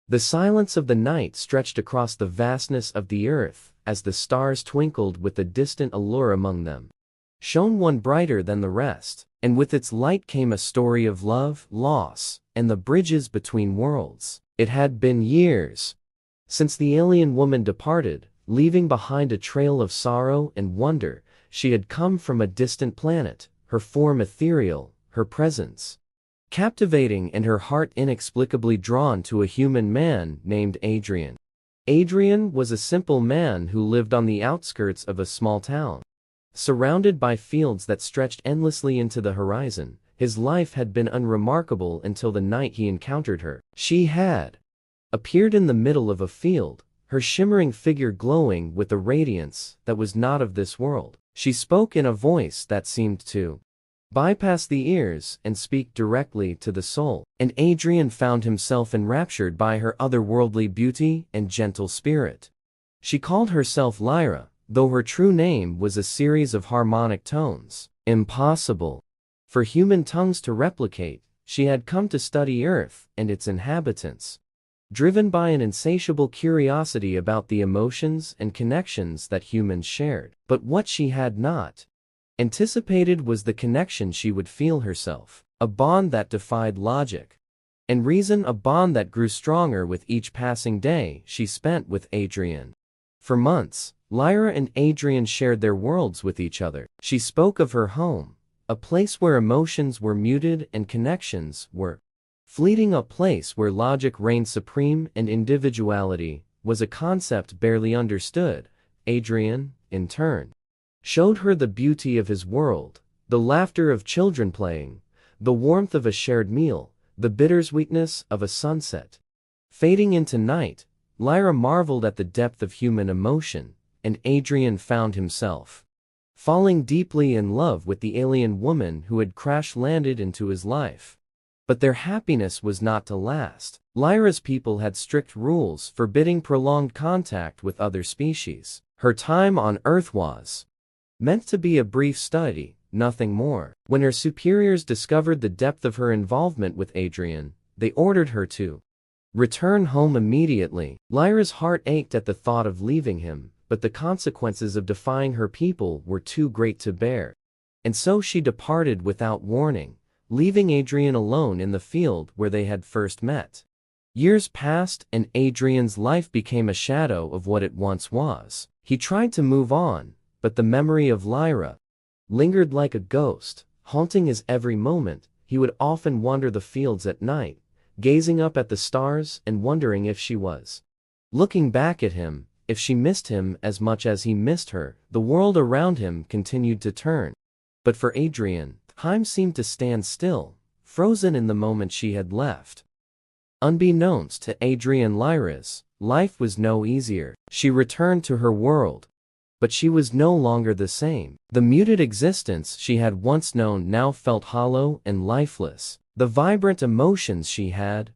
The silence of the night stretched across the vastness of the earth, as the stars twinkled with a distant allure among them. Shone one brighter than the rest, and with its light came a story of love, loss, and the bridges between worlds. It had been years since the alien woman departed, leaving behind a trail of sorrow and wonder. She had come from a distant planet, her form ethereal, her presence captivating, and her heart inexplicably drawn to a human man named Adrian. Adrian was a simple man who lived on the outskirts of a small town. Surrounded by fields that stretched endlessly into the horizon, his life had been unremarkable until the night he encountered her. She had appeared in the middle of a field, her shimmering figure glowing with a radiance that was not of this world. She spoke in a voice that seemed to bypass the ears and speak directly to the soul, and Adrian found himself enraptured by her otherworldly beauty and gentle spirit. She called herself Lyra, though her true name was a series of harmonic tones, impossible for human tongues to replicate. She had come to study Earth and its inhabitants, driven by an insatiable curiosity about the emotions and connections that humans shared. But what she had not anticipated was the connection she would feel herself, a bond that defied logic and reason, a bond that grew stronger with each passing day she spent with Adrian. For months, Lyra and Adrian shared their worlds with each other. She spoke of her home, a place where emotions were muted and connections were fleeting, a place where logic reigned supreme and individuality was a concept barely understood. Adrian, in turn, showed her the beauty of his world, the laughter of children playing, the warmth of a shared meal, the bittersweetness of a sunset fading into night. Lyra marveled at the depth of human emotion, and Adrian found himself falling deeply in love with the alien woman who had crash-landed into his life. But their happiness was not to last. Lyra's people had strict rules forbidding prolonged contact with other species. Her time on Earth was meant to be a brief study, nothing more. When her superiors discovered the depth of her involvement with Adrian, they ordered her to return home immediately. Lyra's heart ached at the thought of leaving him, but the consequences of defying her people were too great to bear. And so she departed without warning, leaving Adrian alone in the field where they had first met. Years passed, and Adrian's life became a shadow of what it once was. He tried to move on, but the memory of Lyra lingered like a ghost, haunting his every moment. He would often wander the fields at night, gazing up at the stars and wondering if she was looking back at him, if she missed him as much as he missed her. The world around him continued to turn, but for Adrian, time seemed to stand still, frozen in the moment she had left. Unbeknownst to Adrian, Lyra's life was no easier. She returned to her world, but she was no longer the same. The muted existence she had once known now felt hollow and lifeless. The vibrant emotions she had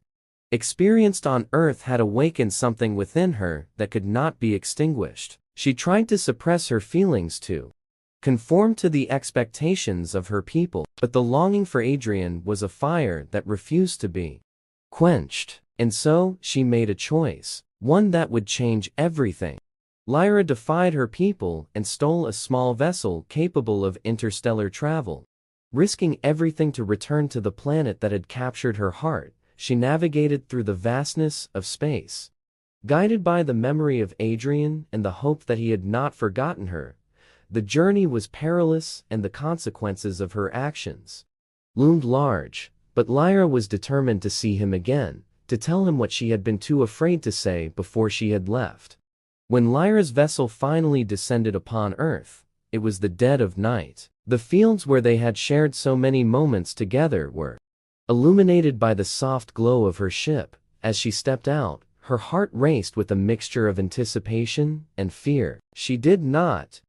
experienced on Earth had awakened something within her that could not be extinguished. She tried to suppress her feelings to conform to the expectations of her people, but the longing for Adrian was a fire that refused to be quenched. And so, she made a choice, one that would change everything. Lyra defied her people and stole a small vessel capable of interstellar travel. Risking everything to return to the planet that had captured her heart, she navigated through the vastness of space. Guided by the memory of Adrian and the hope that he had not forgotten her, the journey was perilous and the consequences of her actions loomed large, but Lyra was determined to see him again, to tell him what she had been too afraid to say before she had left. When Lyra's vessel finally descended upon Earth, it was the dead of night. The fields where they had shared so many moments together were illuminated by the soft glow of her ship. As she stepped out, her heart raced with a mixture of anticipation and fear. She did not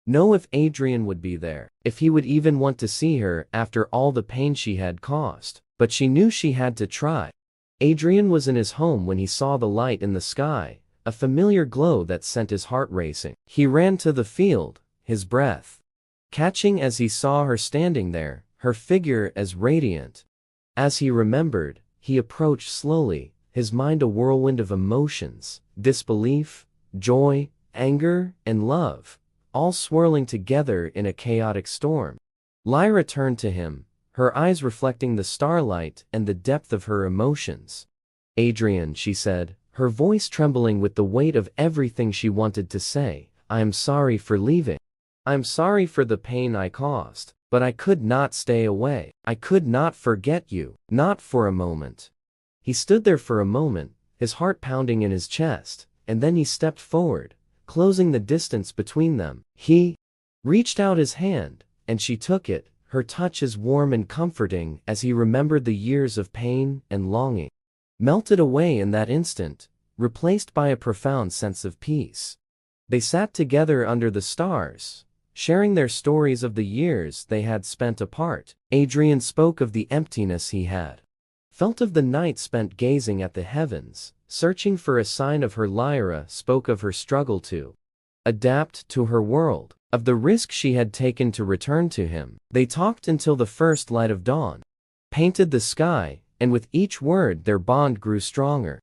know if Adrian would be there, if he would even want to see her after all the pain she had caused. But she knew she had to try. Adrian was in his home when he saw the light in the sky, a familiar glow that sent his heart racing. He ran to the field, his breath catching as he saw her standing there, her figure as radiant as he remembered. He approached slowly, his mind a whirlwind of emotions, disbelief, joy, anger, and love, all swirling together in a chaotic storm. Lyra turned to him, her eyes reflecting the starlight and the depth of her emotions. "Adrian," she said, her voice trembling with the weight of everything she wanted to say, "I am sorry for leaving. I am sorry for the pain I caused, but I could not stay away. I could not forget you, not for a moment." He stood there for a moment, his heart pounding in his chest, and then he stepped forward, closing the distance between them. He reached out his hand, and she took it, her touch as warm and comforting as he remembered the years of pain and longing. Melted away in that instant, replaced by a profound sense of peace. They sat together under the stars, sharing their stories of the years they had spent apart. Adrian spoke of the emptiness he had felt, of the night spent gazing at the heavens, searching for a sign of her. Lyra spoke of her struggle to adapt to her world, of the risk she had taken to return to him. They talked until the first light of dawn painted the sky, and with each word their bond grew stronger.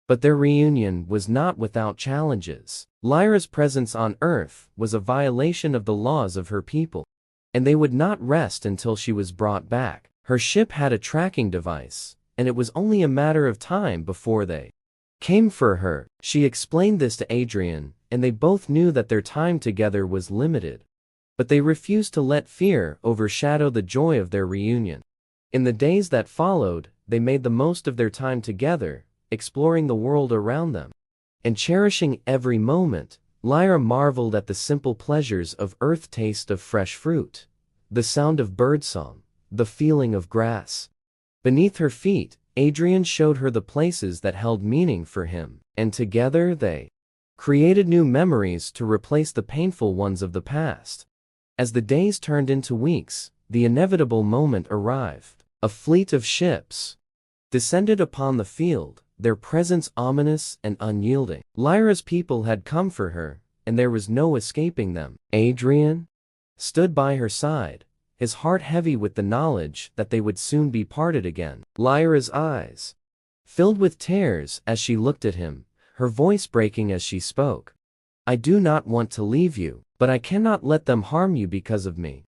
But their reunion was not without challenges. Lyra's presence on Earth was a violation of the laws of her people, and they would not rest until she was brought back. Her ship had a tracking device, and it was only a matter of time before they came for her. She explained this to Adrian, and they both knew that their time together was limited. But they refused to let fear overshadow the joy of their reunion. In the days that followed, they made the most of their time together, exploring the world around them and cherishing every moment. Lyra marveled at the simple pleasures of Earth: taste of fresh fruit, the sound of birdsong, the feeling of grass beneath her feet. Adrian showed her the places that held meaning for him, and together they created new memories to replace the painful ones of the past. As the days turned into weeks, the inevitable moment arrived. A fleet of ships descended upon the field, their presence ominous and unyielding. Lyra's people had come for her, and there was no escaping them. Adrian stood by her side, his heart heavy with the knowledge that they would soon be parted again. Lyra's eyes filled with tears as she looked at him, her voice breaking as she spoke. "I do not want to leave you, but I cannot let them harm you because of me."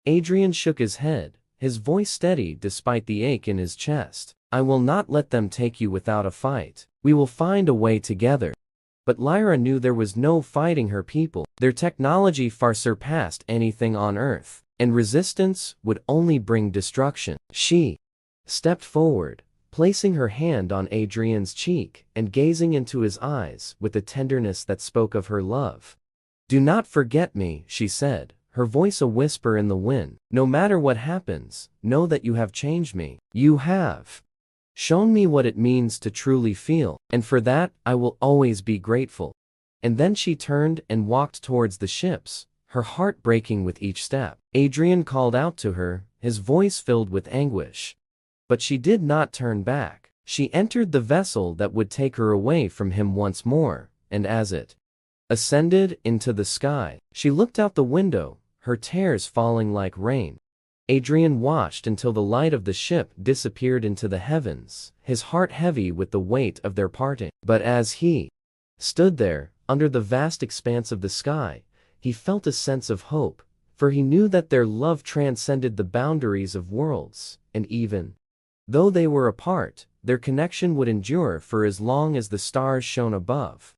Adrian shook his head, his voice steady despite the ache in his chest. "I will not let them take you without a fight. We will find a way together." But Lyra knew there was no fighting her people. Their technology far surpassed anything on Earth, and resistance would only bring destruction. She stepped forward, placing her hand on Adrian's cheek and gazing into his eyes with a tenderness that spoke of her love. "Do not forget me," she said, her voice a whisper in the wind. "No matter what happens, know that you have changed me. You have shown me what it means to truly feel, and for that I will always be grateful." And then she turned and walked towards the ships, her heart breaking with each step. Adrian called out to her, his voice filled with anguish. But she did not turn back. She entered the vessel that would take her away from him once more, and as it ascended into the sky, she looked out the window, her tears falling like rain. Adrian watched until the light of the ship disappeared into the heavens, his heart heavy with the weight of their parting. But as he stood there, under the vast expanse of the sky, he felt a sense of hope, for he knew that their love transcended the boundaries of worlds, and even though they were apart, their connection would endure for as long as the stars shone above.